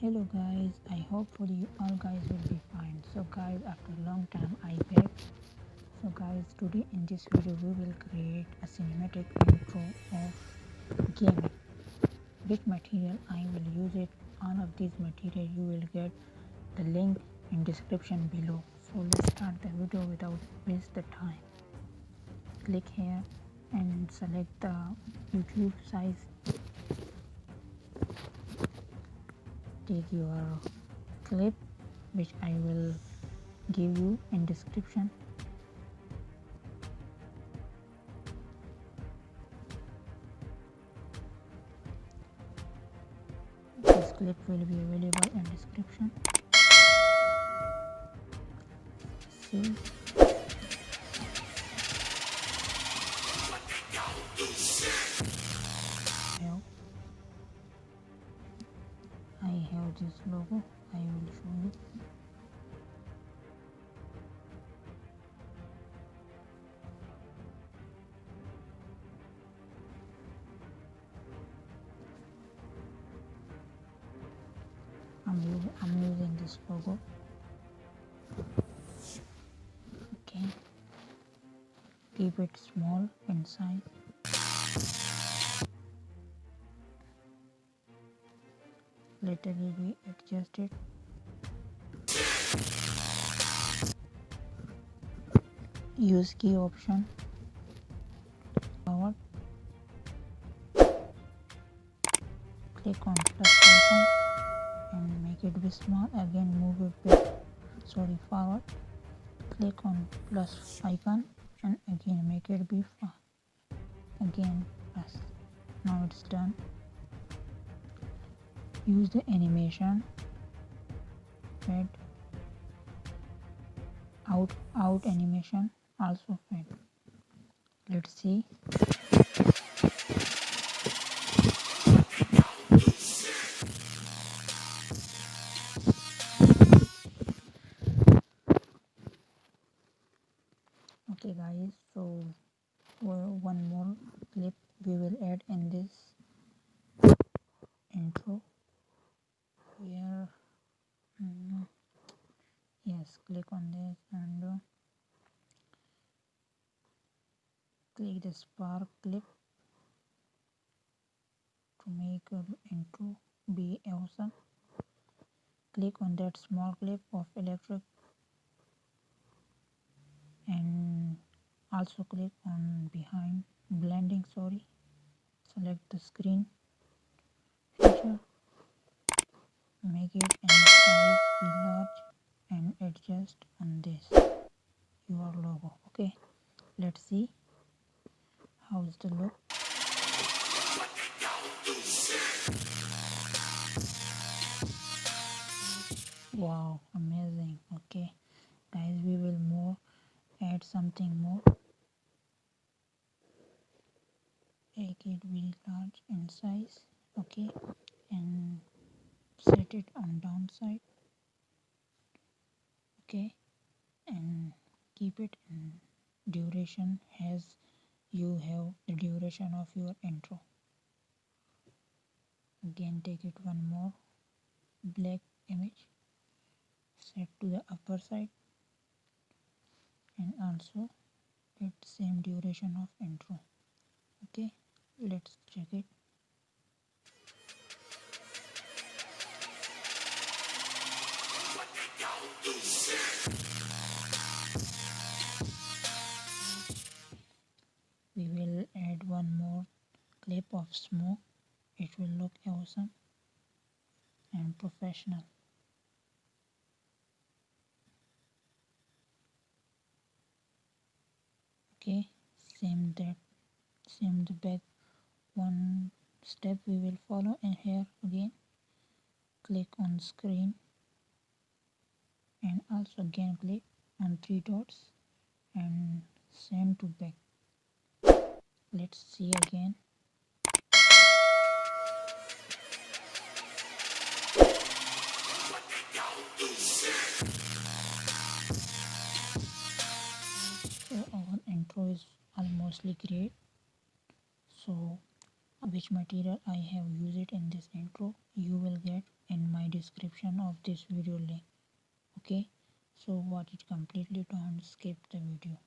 Hello guys, I hopefully you all guys will be fine. So guys, after a long time I back. So guys, today in this video we will create a cinematic intro of gaming. Which material I will use it, all of these material you will get the link in description below. So let's start the video without waste the time. Click here and select the YouTube size. Take your clip which I will give you in description. This clip will be available in description. See, I have this logo. I will show you. I'm using this logo. Okay, keep it small in size. Later will be adjusted. Use key option. Forward. Click on plus icon and make it be small. Again move it back. Forward. Click on plus icon and again make it be far. Again plus. Now it's done. Use the animation. Fade. Out animation. Also fade. Let's see. Okay guys, so one more clip we will add in this intro. Here, yes, click on this and click the spark clip to make an intro be awesome. Click on that small clip of electric and also click on behind blending. Select the screen feature, make it in size be large and adjust on this your logo. Okay, let's see how's the look. Wow, amazing. Okay guys, we will add something more. Make it be large in size. Okay, and set it on downside. Okay, and keep it in duration as you have the duration of your intro. Again take it one more black image, set to the upper side and also get same duration of intro. Okay, let's check it. We will add one more clip of smoke. It will look awesome and professional. Okay, same the back one step we will follow, and here again click on screen and also again click on three dots and send to back. Let's see again. So our intro is almostly great. So which material I have used it in this intro you will get in my description. description of this video link. Okay, so watch it completely, don't skip the video.